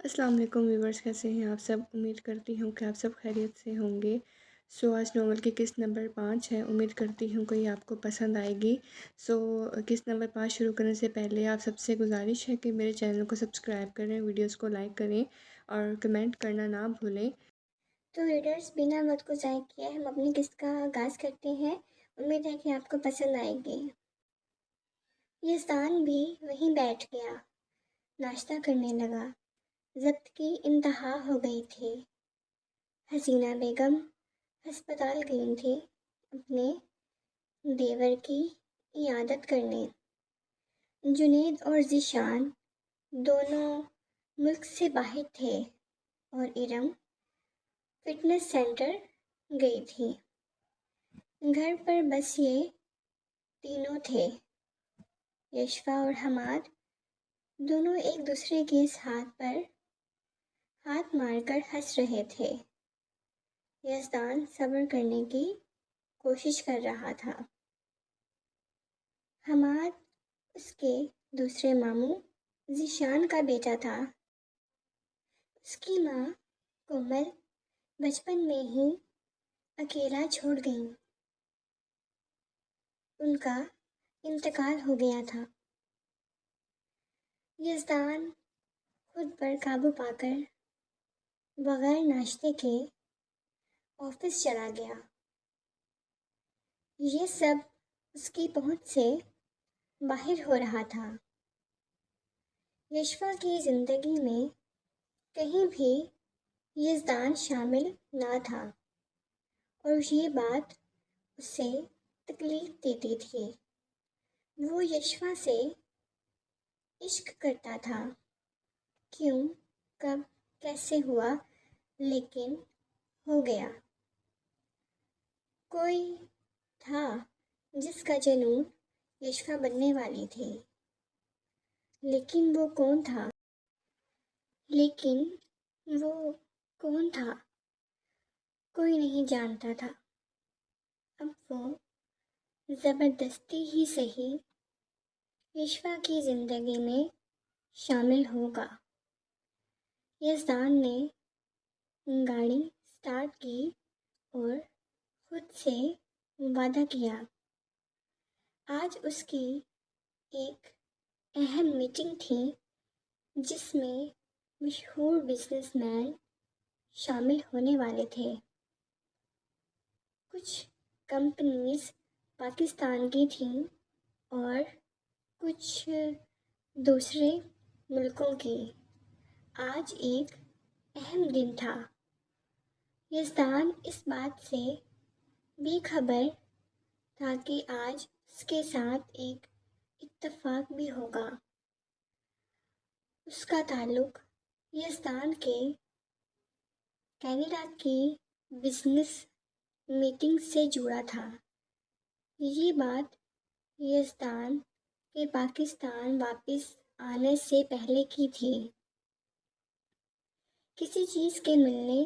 अस्सलाम वालेकुम व्यूवर्स, कैसे हैं आप सब। उम्मीद करती हूँ कि आप सब खैरियत से होंगे। आज नॉवल की किस्त नंबर 5 है। उम्मीद करती हूँ कि आपको पसंद आएगी। किस्त नंबर 5 शुरू करने से पहले आप सबसे गुजारिश है कि मेरे चैनल को सब्सक्राइब करें, वीडियोस को लाइक करें और कमेंट करना ना भूलें। तो रीडर्स, बिना वक्त को ज़ाय किए हम अपनी किस्त का आगाज़ करते हैं। उम्मीद है कि आपको पसंद आएगी। यज़दान भी वहीं बैठ गया, नाश्ता करने लगा। ज़ब्त की इंतहा हो गई थी। हसीना बेगम अस्पताल गई थी अपने देवर की इयादत करने। जुनैद और ज़ीशान दोनों मुल्क से बाहर थे और इरम फिटनेस सेंटर गई थी। घर पर बस ये तीनों थे। यशफा और हमाद दोनों एक दूसरे के इस हाथ पर हाथ मारकर हंस रहे थे। यज़दान सब्र करने की कोशिश कर रहा था। हमाद उसके दूसरे मामू ज़ीशान का बेटा था। उसकी माँ कोमल बचपन में ही अकेला छोड़ गई। उनका इंतकाल हो गया था। यज़दान खुद पर काबू पाकर बगैर नाश्ते के ऑफिस चला गया। ये सब उसकी पहुंच से बाहर हो रहा था। यशफा की ज़िंदगी में कहीं भी यज़दान शामिल ना था और ये बात उसे तकलीफ देती थी। वो यशफा से इश्क करता था। क्यों, कब, कैसे हुआ, लेकिन हो गया। कोई था जिसका जुनून यशफा बनने वाली थी, लेकिन वो कौन था? कोई नहीं जानता था। अब वो ज़बरदस्ती ही सही यशफा की ज़िंदगी में शामिल होगा। यज़दान ने गाड़ी स्टार्ट की और खुद से वादा किया। आज उसकी एक अहम मीटिंग थी जिसमें मशहूर बिजनेसमैन शामिल होने वाले थे। कुछ कंपनीज पाकिस्तान की थीं और कुछ दूसरे मुल्कों की। आज एक अहम दिन था। यज़दान इस बात से बेखबर था कि आज उसके साथ एक इत्तेफाक भी होगा। उसका ताल्लुक यज़दान के कनाडा की बिजनेस मीटिंग से जुड़ा था। ये बात यज़दान के पाकिस्तान वापस आने से पहले की थी। किसी चीज़ के मिलने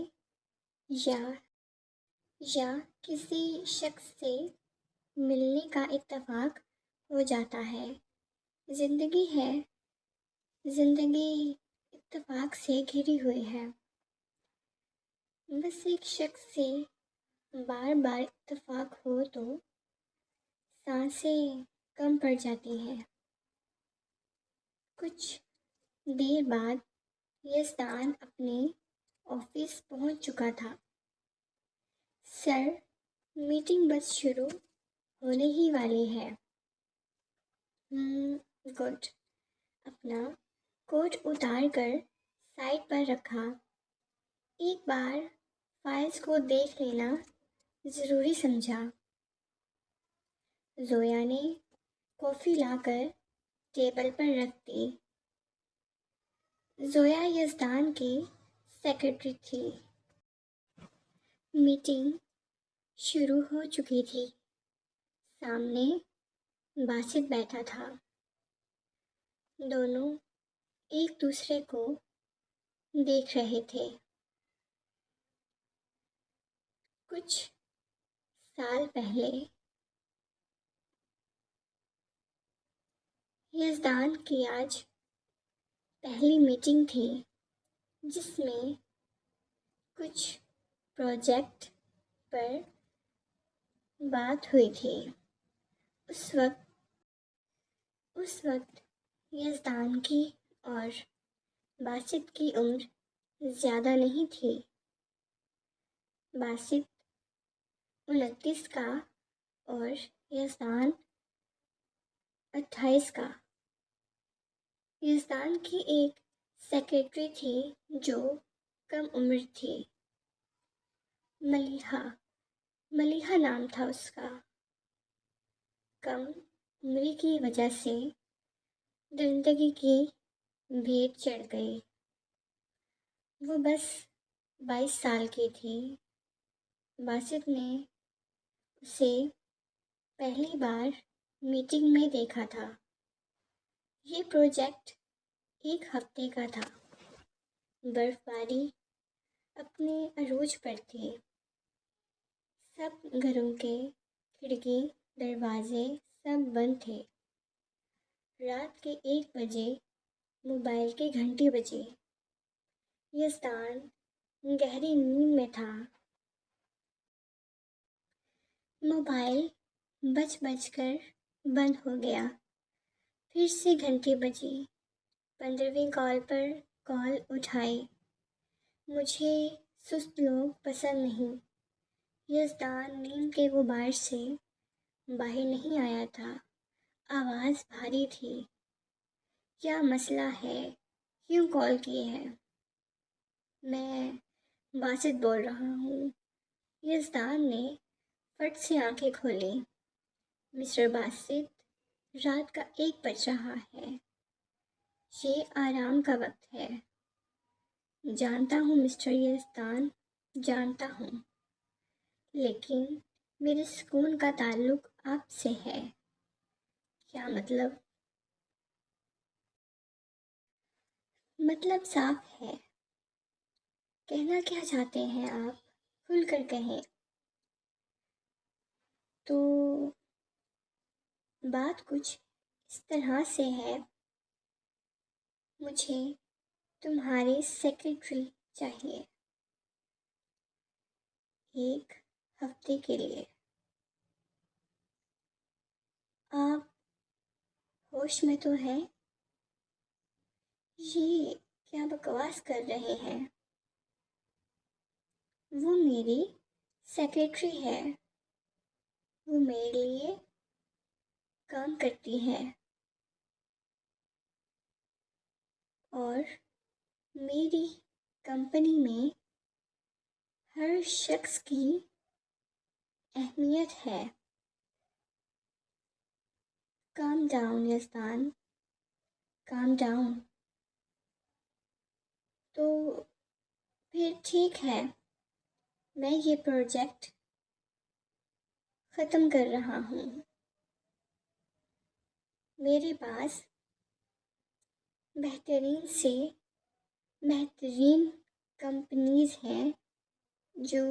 या किसी शख्स से मिलने का इत्तेफाक हो जाता है। ज़िंदगी है, ज़िंदगी इत्तेफाक से घिरी हुई है। बस एक शख्स से बार बार इत्तेफाक हो तो सांसें कम पड़ जाती हैं। कुछ देर बाद यज़दान अपने ऑफिस पहुंच चुका था। सर, मीटिंग बस शुरू होने ही वाली है। गुड। अपना कोट उतार कर साइड पर रखा। एक बार फाइल्स को देख लेना ज़रूरी समझा। जोया ने कॉफ़ी लाकर टेबल पर रख दी। जोया यज़दान की सेक्रेटरी थी। मीटिंग शुरू हो चुकी थी। सामने बासित बैठा था। दोनों एक दूसरे को देख रहे थे। कुछ साल पहले यज़दान की आज पहली मीटिंग थी। जिसमें कुछ प्रोजेक्ट पर बात हुई थी। उस वक्त यज़दान की और बासित की उम्र ज़्यादा नहीं थी। बासित 29 का और यज़दान 28 का। यज़दान की एक सेक्रेटरी थी जो कम उम्र थी। मलिहा नाम था उसका। कम उम्र की वजह से दरिंदगी की भेंट चढ़ गई। वो बस 22 साल की थी। बासित ने उसे पहली बार मीटिंग में देखा था। ये प्रोजेक्ट 1 हफ्ते का था। बर्फबारी अपने अरूज पर थी। सब घरों के खिड़की दरवाजे सब बंद थे। रात के 1 बजे मोबाइल की घंटी बजी। यज़दान गहरी नींद में था। मोबाइल बज कर बंद हो गया। फिर से घंटी बजी। 15वीं कॉल पर कॉल उठाई। मुझे सुस्त लोग पसंद नहीं। यज़दान नींद के गुबार से बाहर नहीं आया था। आवाज़ भारी थी। क्या मसला है? क्यों कॉल किए हैं? मैं बासित बोल रहा हूँ। यज़दान ने फट से आंखें खोली। मिस्टर बासित, रात का 1 बज रहा है। ये आराम का वक्त है। जानता हूँ मिस्टर यज़दान, जानता हूँ, लेकिन मेरे सुकून का ताल्लुक आपसे है। क्या मतलब? मतलब साफ है। कहना क्या चाहते हैं आप? खुल कर कहें। तो बात कुछ इस तरह से है। मुझे तुम्हारी सेक्रेटरी चाहिए 1 हफ्ते के लिए। आप होश में तो हैं? ये क्या बकवास कर रहे हैं? वो मेरी सेक्रेटरी है। वो मेरे लिए काम करती है और मेरी कंपनी में हर शख्स की अहमियत है। Calm down यज़दान, calm down. तो फिर ठीक है, मैं ये प्रोजेक्ट ख़त्म कर रहा हूँ। मेरे पास बेहतरीन से बेहतरीन कंपनीज़ हैं जो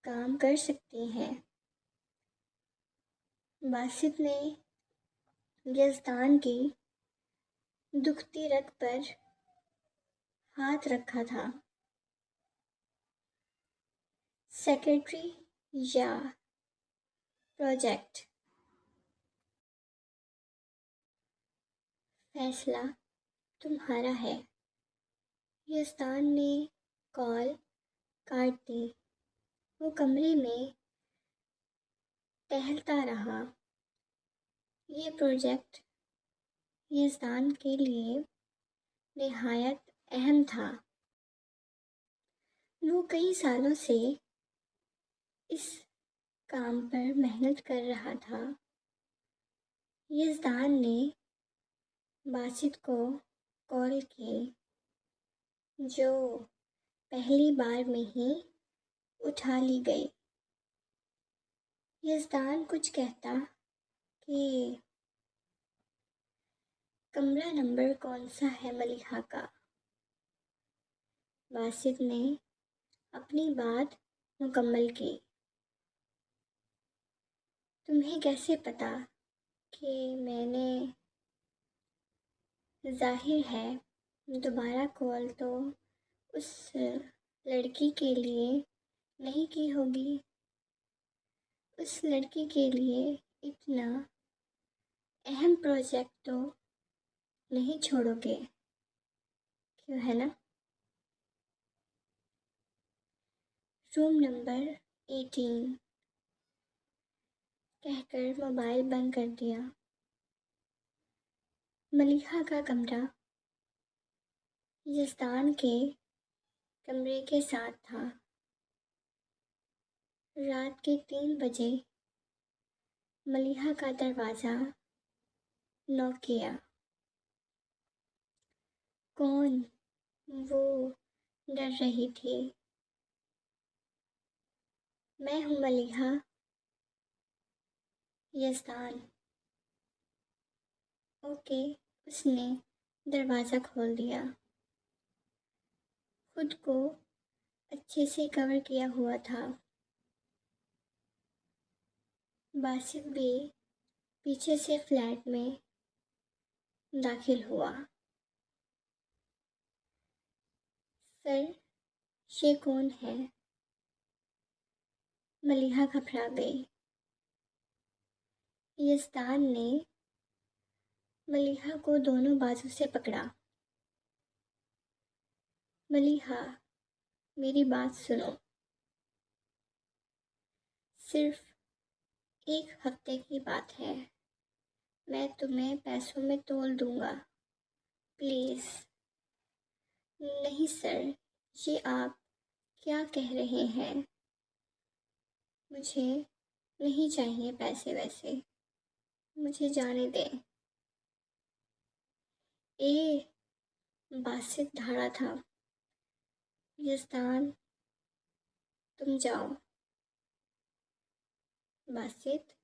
काम कर सकती हैं। बासित ने यज़दान की दुखती रग पर हाथ रखा था। सेक्रेटरी या प्रोजेक्ट? फैसला तुम्हारा है। यज़दान ने कॉल काट दी। वो कमरे में टहलता रहा। ये प्रोजेक्ट यज़दान के लिए निहायत अहम था। वो कई सालों से इस काम पर मेहनत कर रहा था। यज़दान ने बासित को कॉल की, जो पहली बार में ही उठा ली गई। यज़दान कुछ कहता कि कमरा नंबर कौन सा है मलिहा का। बासित ने अपनी बात मुकम्मल की। तुम्हें कैसे पता कि मैंने? जाहिर है दोबारा कॉल तो उस लड़की के लिए नहीं की होगी। उस लड़की के लिए इतना अहम प्रोजेक्ट तो नहीं छोड़ोगे, क्यों है ना? रूम नंबर 18 कहकर मोबाइल बंद कर दिया। मलिहा का कमरा यज़दान के कमरे के साथ था। रात के 3 बजे मलिहा का दरवाज़ा नॉक किया। कौन? वो डर रही थी। मैं हूँ मलिहा। यज़दान। ओके। उसने दरवाज़ा खोल दिया। खुद को अच्छे से कवर किया हुआ था। बासित भी पीछे से फ्लैट में दाखिल हुआ। सर, ये कौन है? मलिहा घबरा गई। यज़दान ने मलिहा को दोनों बाजू से पकड़ा। मलिहा, मेरी बात सुनो। सिर्फ 1 हफ्ते की बात है। मैं तुम्हें पैसों में तोल दूंगा। प्लीज़। नहीं सर, ये आप क्या कह रहे हैं? मुझे नहीं चाहिए पैसे वैसे। मुझे जाने दें। ए, बासित धारा था। यज़दान, तुम जाओ। बासित,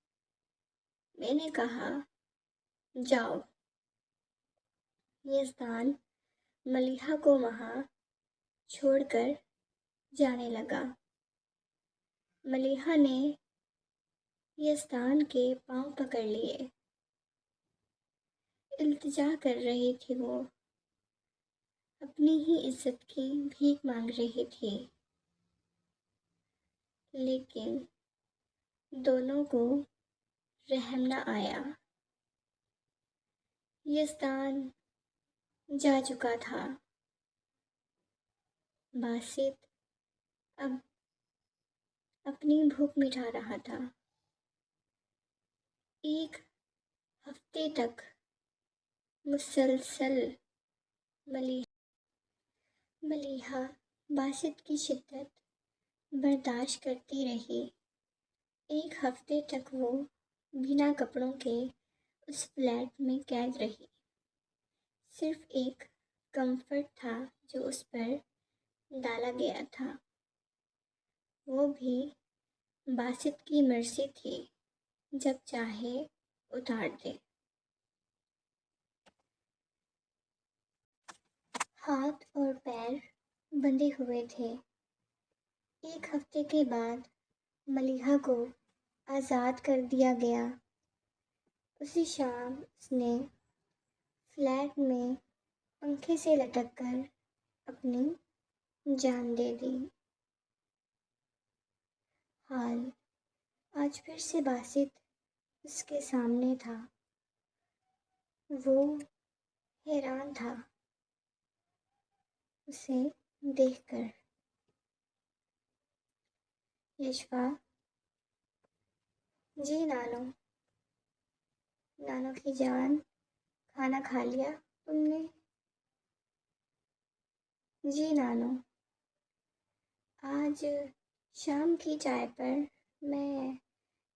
मैंने कहा जाओ। यज़दान मलिहा को वहाँ छोड़कर जाने लगा। मलिहा ने यज़दान के पाँव पकड़ लिए। इल्तिजा कर रही थी वो। अपनी ही इज्जत की भीख मांग रही थी। लेकिन दोनों को रहम न आया। यज़दान जा चुका था। बासित अब अपनी भूख मिटा रहा था। 1 हफ्ते तक मुसलसल मलिहा बासित की शिद्दत बर्दाश्त करती रही। 1 हफ्ते तक वो बिना कपड़ों के उस फ्लैट में कैद रही। सिर्फ एक कंफर्ट था जो उस पर डाला गया था। वो भी बासित की मर्ज़ी थी, जब चाहे उतार दे। हाथ और पैर बंधे हुए थे। 1 हफ्ते के बाद मलिहा को आज़ाद कर दिया गया। उसी शाम उसने फ्लैट में पंखे से लटक कर अपनी जान दे दी। हाल आज फिर से बासित उसके सामने था। वो हैरान था उसे देखकर। यशवा, जी नानो। नानो की जान, खाना खा लिया तुमने? जी नानो। आज शाम की चाय पर मैं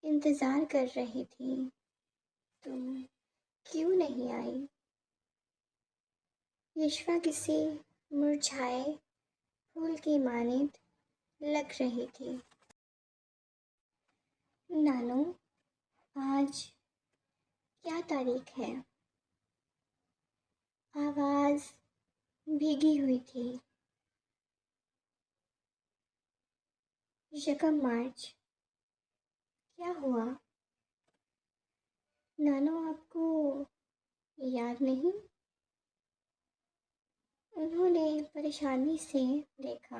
इंतज़ार कर रही थी। तुम क्यों नहीं आई? यशवा किसी मुरझाए फूल की मानिंद लग रही थी। नानो, आज क्या तारीख है? आवाज़ भीगी हुई थी। 1 मार्च। क्या हुआ? नानो, आपको याद नहीं? उन्होंने परेशानी से देखा।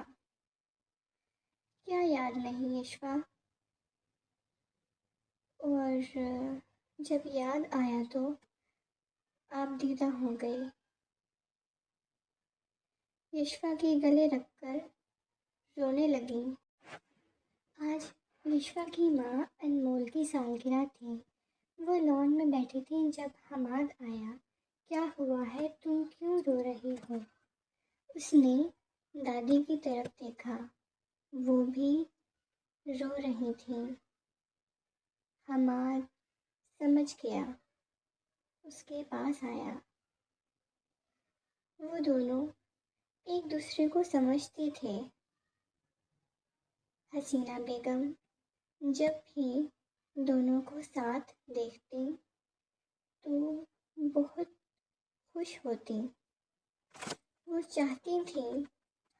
क्या याद नहीं यशफा? और जब याद आया तो आप दीदा हो गई। यशफा के गले रखकर रोने लगी। आज यशफा की माँ अनमोल की सालगिरह थी। वो लॉन में बैठी थी जब हमाद आया। क्या हुआ है, तुम क्यों रो रही हो? उसने दादी की तरफ देखा, वो भी रो रही थी। हमाद समझ गया, उसके पास आया। वो दोनों एक दूसरे को समझते थे। हसीना बेगम जब भी दोनों को साथ देखती तो बहुत खुश होती। वो चाहती थी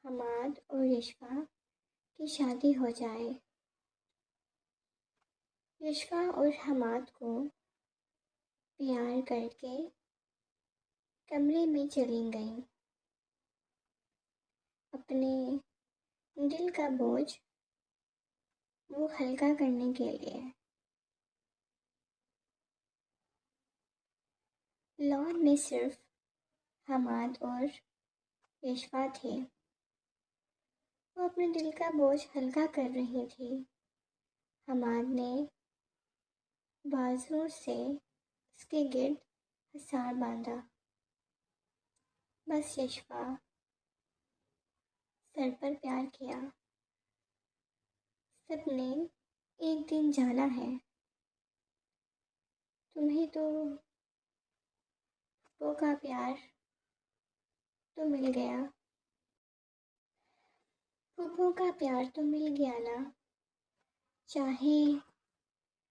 हमाद और यशफा की शादी हो जाए। यशफा और हमाद को प्यार करके कमरे में चली गईं, अपने दिल का बोझ वो हल्का करने के लिए। लॉन में सिर्फ हमाद और यशफा थे। वो अपने दिल का बोझ हल्का कर रही थी। हमाद ने बाजुओं से उसके गिर्द हिसार बांधा। बस यशफा, सर पर प्यार किया। सबने एक दिन जाना है। तुम्हें तो वो का प्यार तो मिल गया। फूफो का प्यार तो मिल गया ना। चाहे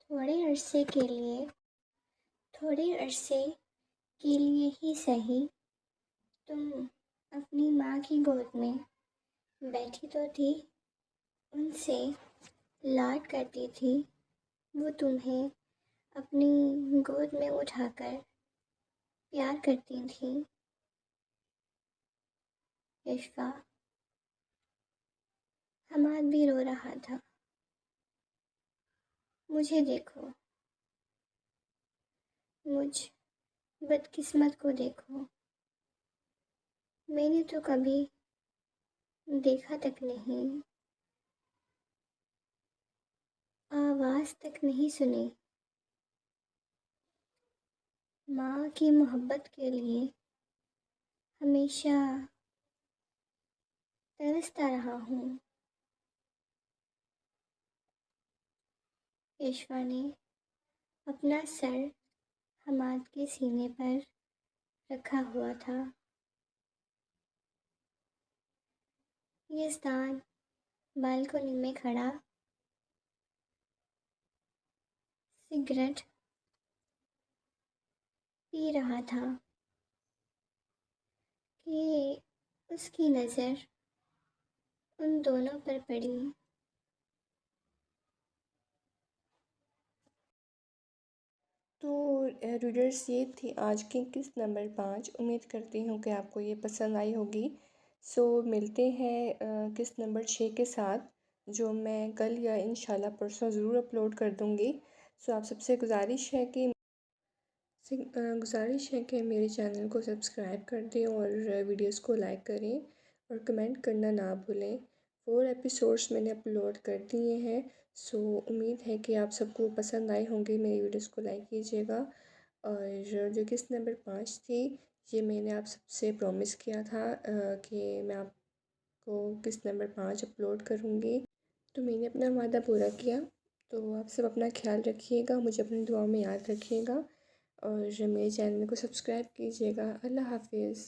थोड़े अरसे के लिए, थोड़े अरसे के लिए ही सही, तुम अपनी माँ की गोद में बैठी तो थी, उनसे लाड करती थी। वो तुम्हें अपनी गोद में उठाकर प्यार करती थी। यशफा, हमाद भी रो रहा था। मुझे देखो, मुझ बदकिस्मत को देखो। मैंने तो कभी देखा तक नहीं, आवाज़ तक नहीं सुनी। माँ की मोहब्बत के लिए हमेशा तरसता रहा हूँ। यशफा ने अपना सर हमाद के सीने पर रखा हुआ था। यज़दान बालकनी में खड़ा सिगरेट पी रहा था कि उसकी नज़र उन दोनों पर पड़ी। तो रीडर्स, ये थी आज की किस्त नंबर 5। उम्मीद करती हूँ कि आपको ये पसंद आई होगी। सो मिलते हैं किस्त नंबर 6 के साथ, जो मैं कल या इंशाल्लाह परसों ज़रूर अपलोड कर दूँगी। सो आप सबसे गुजारिश है कि मेरे चैनल को सब्सक्राइब कर दें और वीडियोस को लाइक करें और कमेंट करना ना भूलें। 4 एपिसोड्स मैंने अपलोड कर दिए हैं। सो उम्मीद है कि आप सबको पसंद आए होंगे। मेरी वीडियोस को लाइक कीजिएगा। और जो किस्त नंबर 5 थी, ये मैंने आप सबसे प्रॉमिस किया था कि मैं आपको किस्त नंबर 5 अपलोड करूँगी। तो मैंने अपना वादा पूरा किया। तो आप सब अपना ख्याल रखिएगा, मुझे अपनी दुआओं में याद रखिएगा और मेरे चैनल को सब्सक्राइब कीजिएगा। अल्लाह हाफिज़।